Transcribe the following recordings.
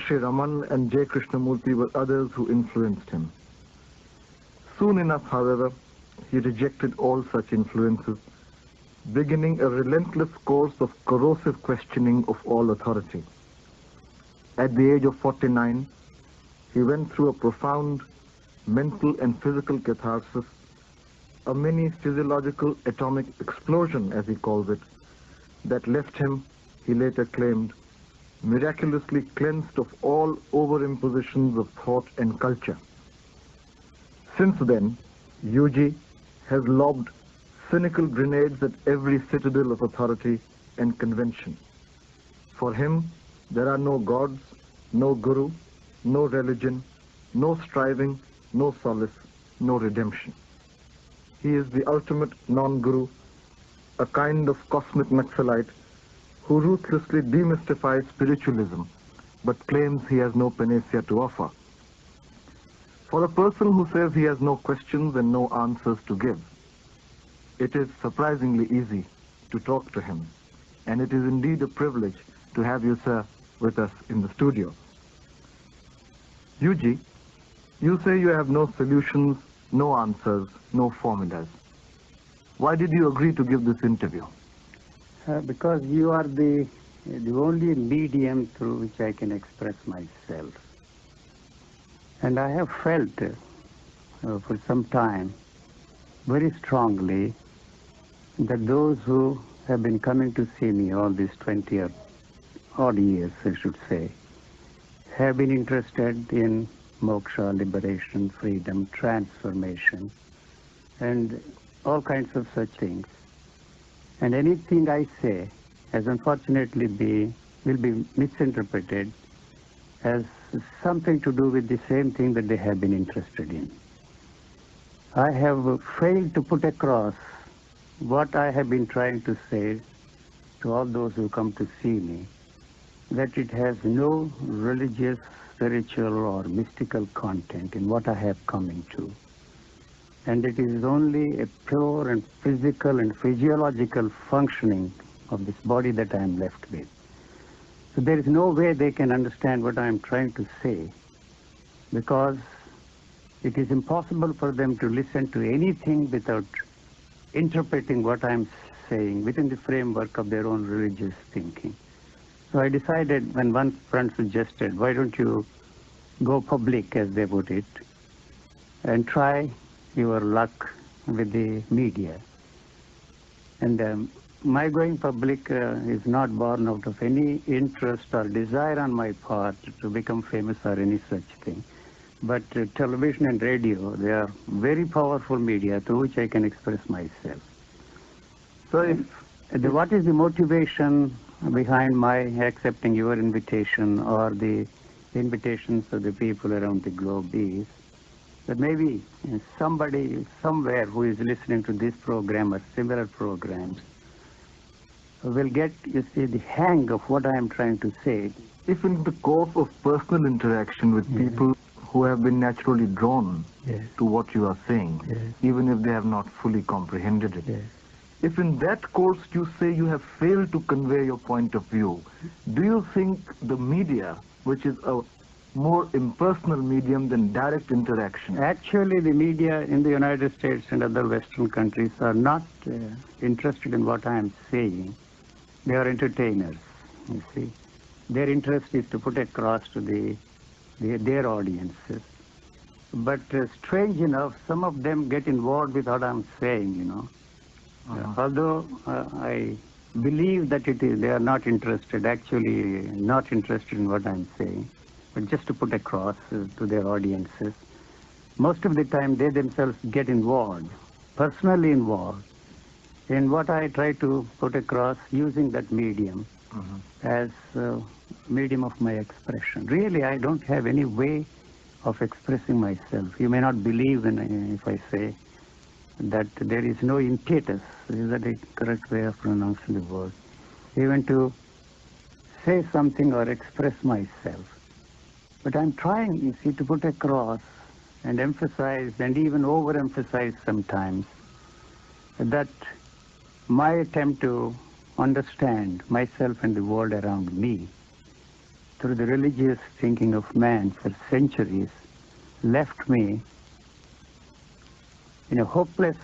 Sri Raman and J. Krishnamurti were others who influenced him. Soon enough, however, he rejected all such influences, beginning a relentless course of corrosive questioning of all authority. At the age of 49, he went through a profound mental and physical catharsis, a mini physiological atomic explosion, as he calls it, that left him, he later claimed, miraculously cleansed of all overimpositions of thought and culture. Since then, UG has lobbed cynical grenades at every citadel of authority and convention. For him, there are no gods, no guru, no religion, no striving, no solace, no redemption. He is the ultimate non-guru, a kind of cosmic Naxalite who ruthlessly demystifies spiritualism, but claims he has no panacea to offer. For a person who says he has no questions and no answers to give, it is surprisingly easy to talk to him, and it is indeed a privilege to have you, sir, with us in the studio. Yuji, you say you have no solutions, no answers, no formulas. Why did you agree to give this interview? Because you are the only medium through which I can express myself. And I have felt for some time very strongly that those who have been coming to see me all these 20 or odd years, I should say, have been interested in moksha, liberation, freedom, transformation, and all kinds of such things. And anything I say has unfortunately will be misinterpreted as something to do with the same thing that they have been interested in. I have failed to put across what I have been trying to say to all those who come to see me, that it has no religious, spiritual or mystical content in what I have come into. And it is only a pure and physical and physiological functioning of this body that I am left with. So there is no way they can understand what I am trying to say, because it is impossible for them to listen to anything without interpreting what I am saying within the framework of their own religious thinking. So I decided, when one friend suggested, why don't you go public, as they put it, and try your luck with the media. And my going public is not born out of any interest or desire on my part to become famous or any such thing. But television and radio, they are very powerful media through which I can express myself. So what is the motivation behind my accepting your invitation or the invitations of the people around the globe is that maybe somebody somewhere who is listening to this program or similar programs will get, you see, the hang of what I am trying to say. If in the course of personal interaction with people who have been naturally drawn to what you are saying, even if they have not fully comprehended it, if in that course you say you have failed to convey your point of view, do you think the media, which is a more impersonal medium than direct interaction? Actually, the media in the United States and other Western countries are not interested in what I am saying. They are entertainers, you see. Their interest is to put across to their audiences. But strange enough, some of them get involved with what I'm saying, you know. Although I believe that they are not interested, actually not interested in what I'm saying, but just to put across to their audiences. Most of the time they themselves get involved, personally involved, in what I try to put across using that medium as a medium of my expression. Really, I don't have any way of expressing myself. You may not believe if I say that there is no impetus, is that the correct way of pronouncing the word, even to say something or express myself. But I'm trying, you see, to put across and emphasize and even overemphasize sometimes that my attempt to understand myself and the world around me through the religious thinking of man for centuries left me in a hopeless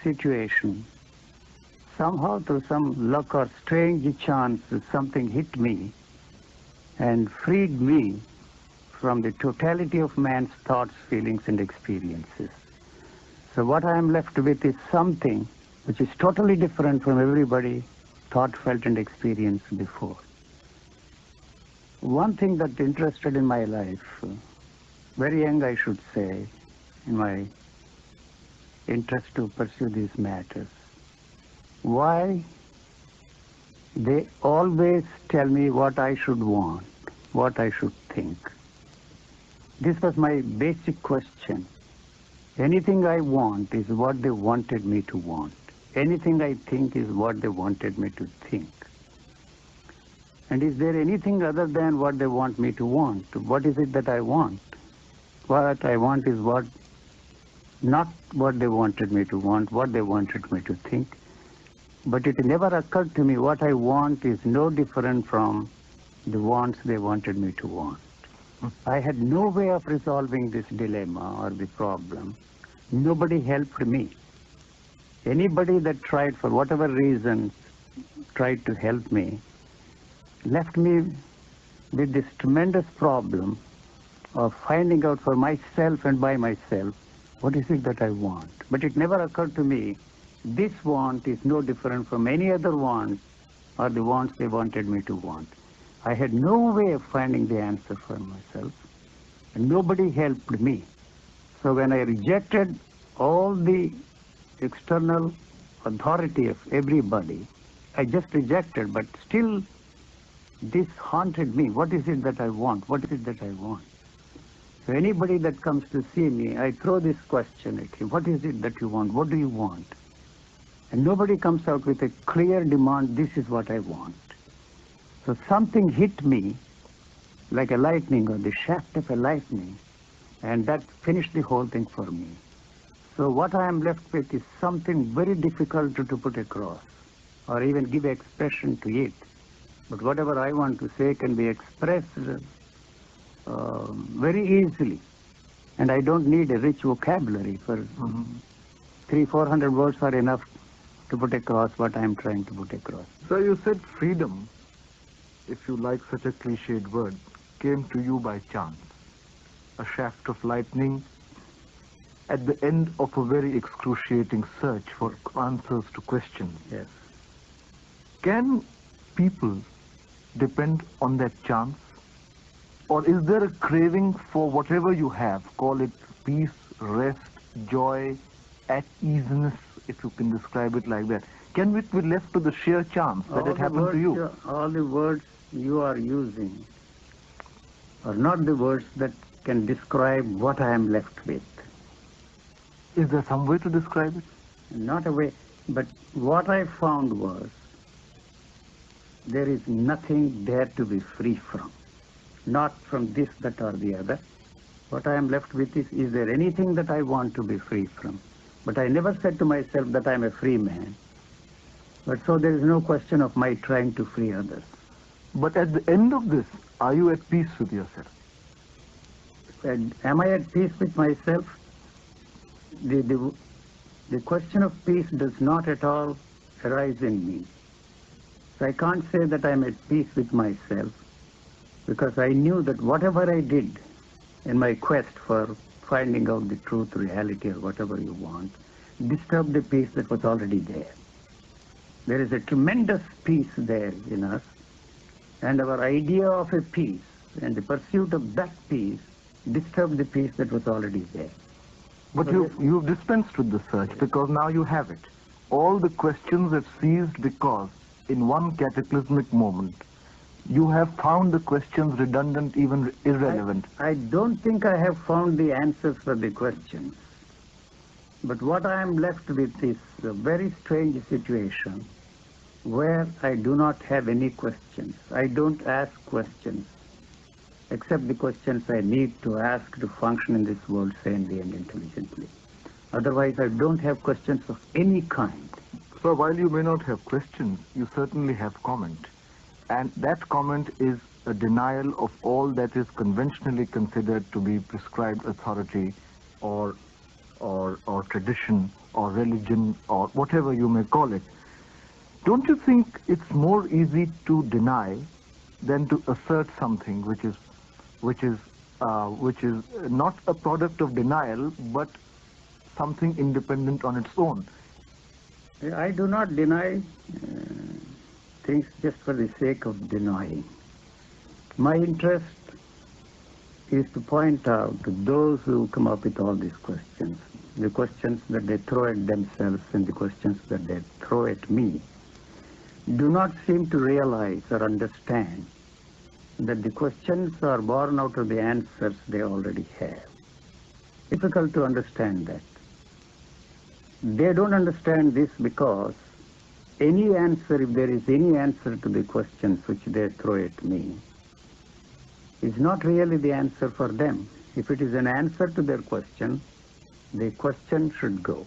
situation. Somehow, through some luck or strange chance, something hit me and freed me from the totality of man's thoughts, feelings, and experiences. So what I am left with is something which is totally different from everybody thought, felt, and experienced before. One thing that interested in my life, very young I should say, in my interest to pursue these matters, why they always tell me what I should want, what I should think. This was my basic question. Anything I want is what they wanted me to want. Anything I think is what they wanted me to think. And is there anything other than what they want me to want? What is it that I want? What I want is what, not what they wanted me to want, what they wanted me to think. But it never occurred to me what I want is no different from the wants they wanted me to want. I had no way of resolving this dilemma or the problem. Nobody helped me. Anybody that tried, for whatever reasons, tried to help me, left me with this tremendous problem of finding out for myself and by myself what is it that I want. But it never occurred to me this want is no different from any other want or the wants they wanted me to want. I had no way of finding the answer for myself, and nobody helped me. So when I rejected all the external authority of everybody, I just rejected, but still this haunted me. What is it that I want? What is it that I want? So anybody that comes to see me, I throw this question at him. What is it that you want? What do you want? And nobody comes out with a clear demand, this is what I want. So something hit me like a lightning or the shaft of a lightning, and that finished the whole thing for me. So what I am left with is something very difficult to put across or even give expression to it. But whatever I want to say can be expressed very easily. And I don't need a rich vocabulary. For 300-400 words are enough to put across what I am trying to put across. So you said freedom, if you like such a cliched word, came to you by chance. A shaft of lightning at the end of a very excruciating search for answers to questions. Yes. Can people depend on that chance? Or is there a craving for whatever you have, call it peace, rest, joy, at easiness, if you can describe it like that? Can it be left to the sheer chance that it happened to you? All the words you are using are not the words that can describe what I am left with. Is there some way to describe it? Not a way, but what I found was there is nothing there to be free from. Not from this, that, or the other. What I am left with is there anything that I want to be free from? But I never said to myself that I am a free man. But so there is no question of my trying to free others. But at the end of this, are you at peace with yourself? And am I at peace with myself? The question of peace does not at all arise in me. So I can't say that I am at peace with myself, because I knew that whatever I did in my quest for finding out the truth, reality, or whatever you want, disturbed the peace that was already there. There is a tremendous peace there in us, and our idea of a peace and the pursuit of that peace disturbed the peace that was already there. But So you've dispensed with the search because now you have it. All the questions have ceased because in one cataclysmic moment, you have found the questions redundant, even irrelevant. I don't think I have found the answers for the questions. But what I am left with is a very strange situation where I do not have any questions. I don't ask questions, except the questions I need to ask to function in this world sanely and intelligently. Otherwise, I don't have questions of any kind. So while you may not have questions, you certainly have comment. And that comment is a denial of all that is conventionally considered to be prescribed authority or tradition or religion or whatever you may call it. Don't you think it's more easy to deny than to assert something which is not a product of denial but something independent on its own? I do not deny things just for the sake of denying. My interest is to point out to those who come up with all these questions, the questions that they throw at themselves and the questions that they throw at me, do not seem to realize or understand that the questions are born out of the answers they already have. Difficult to understand that. They don't understand this because any answer, if there is any answer to the questions which they throw at me, is not really the answer for them. If it is an answer to their question, the question should go.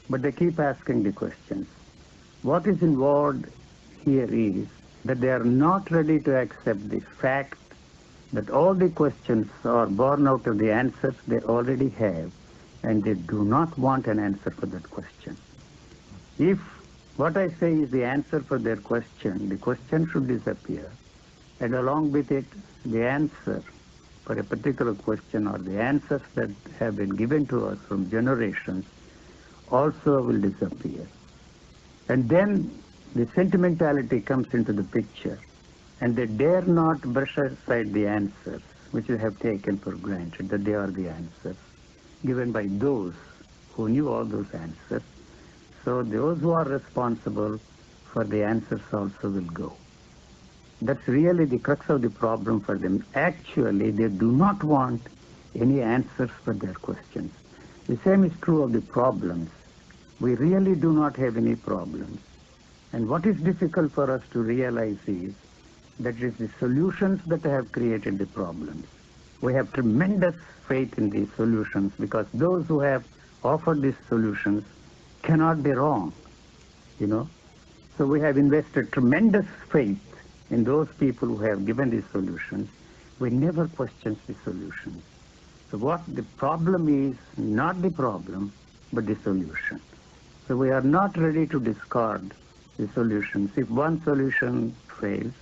But they keep asking the questions. What is involved here is that they are not ready to accept the fact that all the questions are born out of the answers they already have, and they do not want an answer for that question. If what I say is the answer for their question, the question should disappear, and along with it, the answer for a particular question or the answers that have been given to us from generations also will disappear. And then the sentimentality comes into the picture, and they dare not brush aside the answers which they have taken for granted, that they are the answers given by those who knew all those answers. So those who are responsible for the answers also will go. That's really the crux of the problem for them. Actually, they do not want any answers for their questions. The same is true of the problems. We really do not have any problems. And what is difficult for us to realize is that it is the solutions that have created the problems. We have tremendous faith in these solutions because those who have offered these solutions cannot be wrong, you know. So we have invested tremendous faith in those people who have given these solutions. We never question the solutions. So what the problem is, not the problem, but the solution. So we are not ready to discard the solutions. If one solution fails,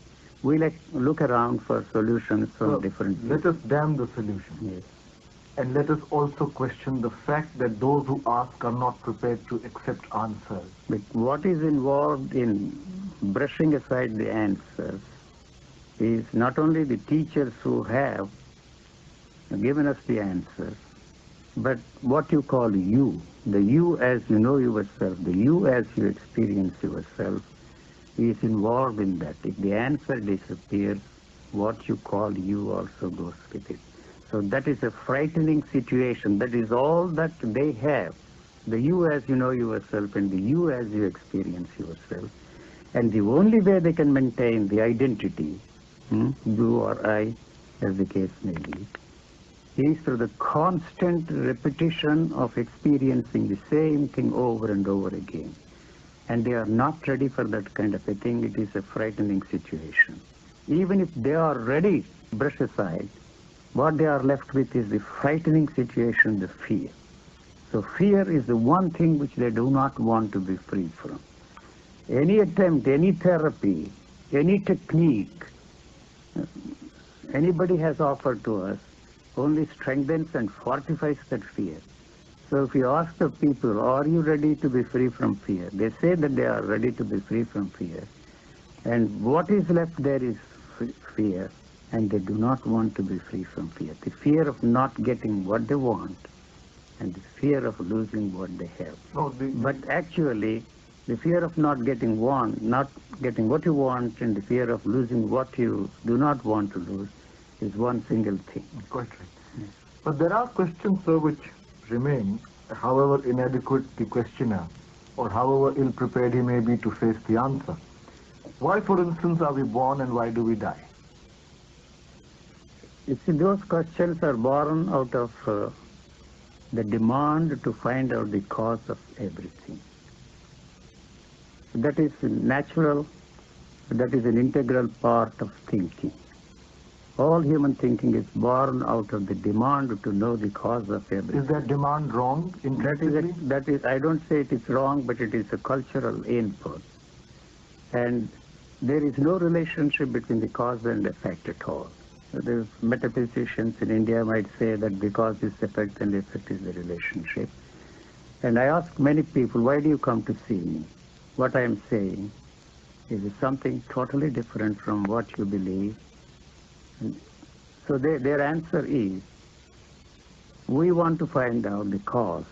we look around for solutions from different Let us damn the solution. Yes. And let us also question the fact that those who ask are not prepared to accept answers. But what is involved in brushing aside the answers is not only the teachers who have given us the answers, but what you call you, the you as you know yourself, the you as you experience yourself, is involved in that. If the answer disappears, what you call you also goes with it. So that is a frightening situation. That is all that they have. The you as you know yourself and the you as you experience yourself. And the only way they can maintain the identity, you or I, as the case may be, is through the constant repetition of experiencing the same thing over and over again. And they are not ready for that kind of a thing. It is a frightening situation. Even if they are ready to brush aside, what they are left with is the frightening situation, the fear. So fear is the one thing which they do not want to be free from. Any attempt, any therapy, any technique anybody has offered to us only strengthens and fortifies that fear. So if you ask the people, are you ready to be free from fear? They say that they are ready to be free from fear. And what is left there is fear, and they do not want to be free from fear. The fear of not getting what they want, and the fear of losing what they have. But actually, the fear of not getting what you want, and the fear of losing what you do not want to lose is one single thing. Quite right. Yes. But there are questions, sir, which remain, however inadequate the questioner, or however ill-prepared he may be to face the answer. Why, for instance, are we born and why do we die? You see, those questions are born out of the demand to find out the cause of everything. That is natural, that is an integral part of thinking. All human thinking is born out of the demand to know the cause of everything. Is that demand wrong intrinsically? That is, I don't say it is wrong, but it is a cultural input. And there is no relationship between the cause and effect at all. The metaphysicians in India might say that the cause is effect and the effect is the relationship. And I ask many people, why do you come to see me? What I am saying is something totally different from what you believe. And so their answer is, we want to find out the cause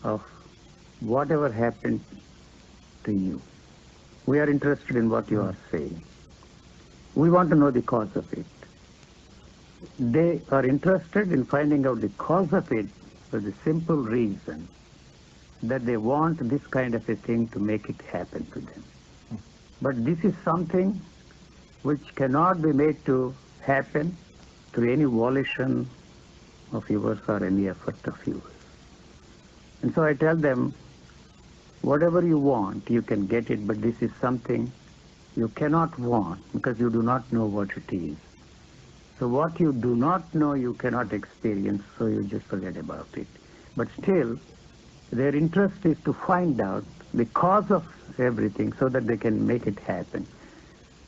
of whatever happened to you. We are interested in what you are saying. We want to know the cause of it. They are interested in finding out the cause of it for the simple reason that they want this kind of a thing to make it happen to them. But this is something which cannot be made to happen through any volition of yours or any effort of yours. And so I tell them, whatever you want, you can get it, but this is something you cannot want because you do not know what it is. So what you do not know, you cannot experience, so you just forget about it. But still, their interest is to find out the cause of everything so that they can make it happen.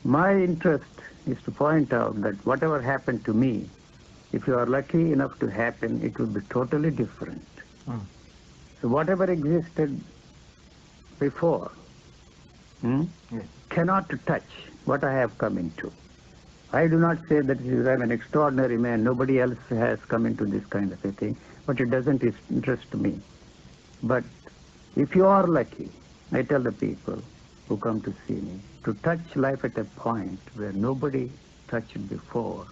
My interest is to point out that whatever happened to me, if you are lucky enough to happen, it will be totally different. So whatever existed before cannot touch what I have come into. I do not say that I'm an extraordinary man, nobody else has come into this kind of a thing, but it doesn't interest me. But if you are lucky, I tell the people who come to see me, to touch life at a point where nobody touched it before,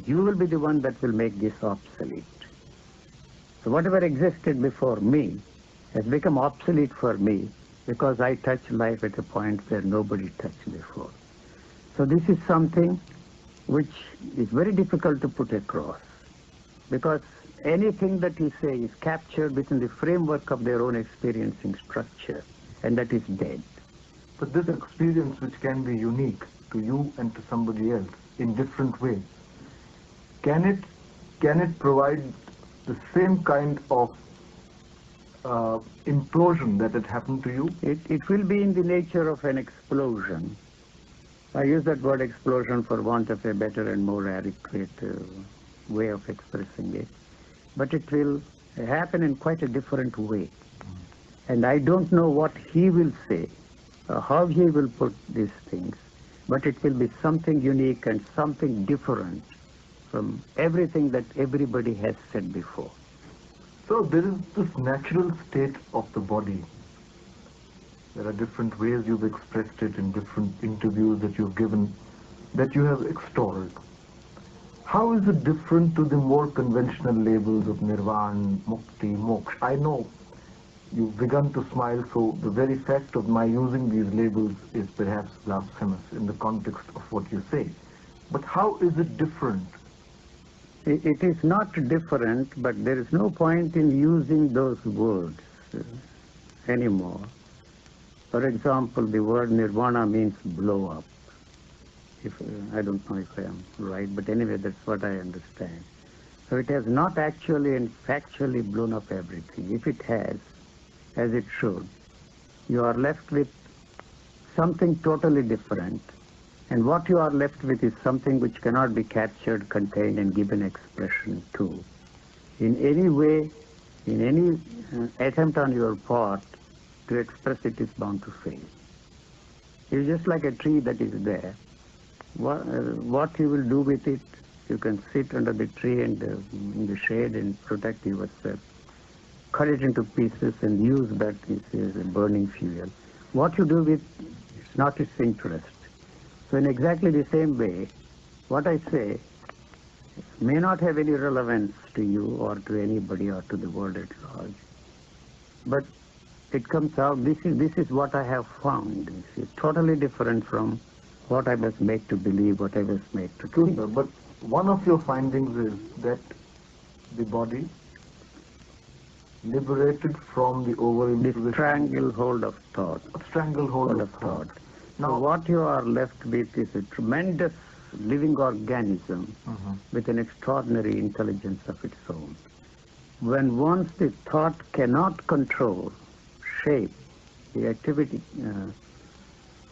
you will be the one that will make this obsolete. So whatever existed before me has become obsolete for me because I touch life at a point where nobody touched before. So this is something which is very difficult to put across, because anything that you say is captured within the framework of their own experiencing structure, and that is dead. But this experience, which can be unique to you and to somebody else in different ways, can it provide the same kind of implosion that had happened to you? It will be in the nature of an explosion. I use that word explosion for want of a better and more adequate way of expressing it. But it will happen in quite a different way. And I don't know what he will say, or how he will put these things, but it will be something unique and something different from everything that everybody has said before. So there is this natural state of the body. There are different ways you've expressed it in different interviews that you've given, that you have extolled. How is it different to the more conventional labels of nirvana, mukti, moksha? I know you've begun to smile, so the very fact of my using these labels is perhaps blasphemous in the context of what you say. But how is it different? It is not different, but there is no point in using those words anymore. For example, the word nirvana means blow up. I don't know if I am right, but anyway, that's what I understand. So it has not actually and factually blown up everything. If it has, as it should, you are left with something totally different. And what you are left with is something which cannot be captured, contained, and given expression to. In any way, in any attempt on your part to express it is bound to fail. It's just like a tree that is there. What you will do with it, you can sit under the tree and in the shade and protect yourself. Cut it into pieces and use that as a burning fuel. What you do with it is not its interest. So in exactly the same way, what I say may not have any relevance to you or to anybody or to the world at large. But it comes out, this is what I have found. This is totally different from what I was made to believe, what I was made to think. But one of your findings is that the body, liberated from the over-imposition... The stranglehold of thought. Stranglehold of thought. Now, so what you are left with is a tremendous living organism with an extraordinary intelligence of its own. When once the thought cannot control, shape, the activity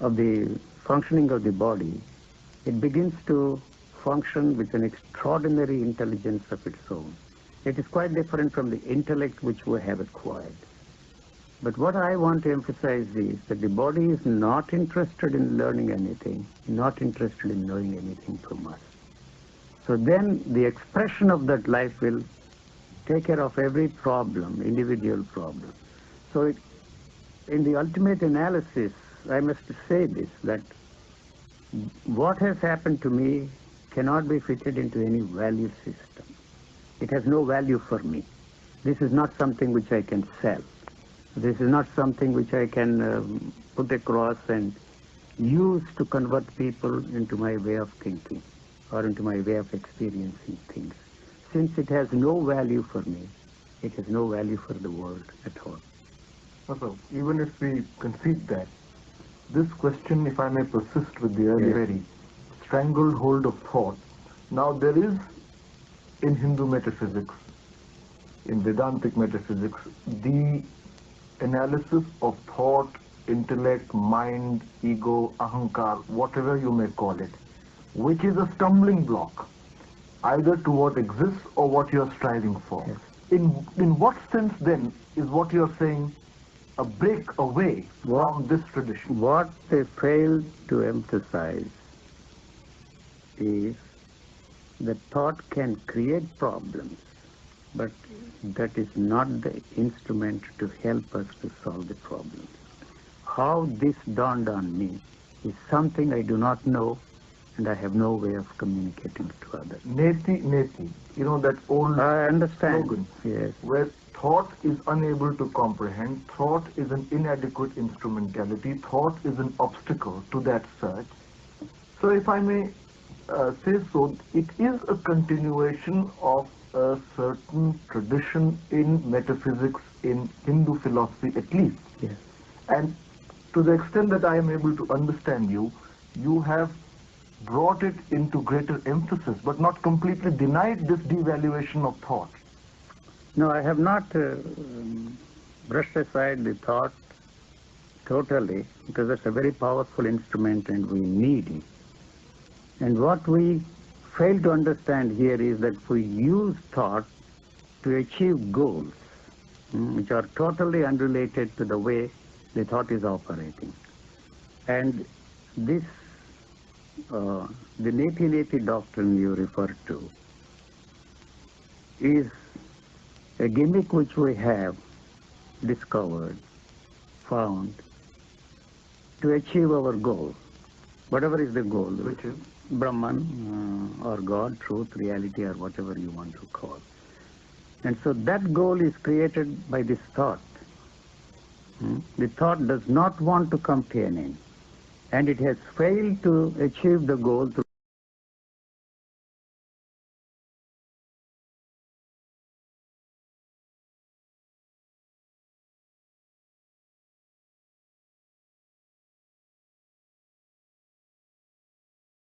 of the functioning of the body, it begins to function with an extraordinary intelligence of its own. It is quite different from the intellect which we have acquired. But what I want to emphasize is that the body is not interested in learning anything, not interested in knowing anything from us. So then the expression of that life will take care of every problem, individual problem. So in the ultimate analysis, I must say this, that what has happened to me cannot be fitted into any value system. It has no value for me. This is not something which I can sell. This is not something which I can put across and use to convert people into my way of thinking or into my way of experiencing things. Since it has no value for me, it has no value for the world at all. So, even if we concede that, this question, if I may persist with the early very strangled hold of thought, now there is in Hindu metaphysics, in Vedantic metaphysics, the analysis of thought, intellect, mind, ego, ahankar, whatever you may call it, which is a stumbling block, either to what exists or what you are striving for. Yes. In what sense then is what you are saying a break away from this tradition? What they fail to emphasize is that thought can create problems, but that is not the instrument to help us to solve the problems. How this dawned on me is something I do not know, and I have no way of communicating to others. Neti, neti. You know that old I understand. slogan, Yes. where thought is unable to comprehend, thought is an inadequate instrumentality, thought is an obstacle to that search. So if I may say so, it is a continuation of a certain tradition in metaphysics, in Hindu philosophy at least. Yes. And to the extent that I am able to understand you, you have brought it into greater emphasis, but not completely denied this devaluation of thought. No, I have not brushed aside the thought totally, because it's a very powerful instrument and we need it. And what we fail to understand here is that we use thought to achieve goals which are totally unrelated to the way the thought is operating. And this, the neti-neti doctrine you refer to, is a gimmick which we have discovered, found, to achieve our goal. Whatever is the goal, Which is? Brahman or God, truth, reality, or whatever you want to call. And so that goal is created by this thought. The thought does not want to come to an end, and it has failed to achieve the goal through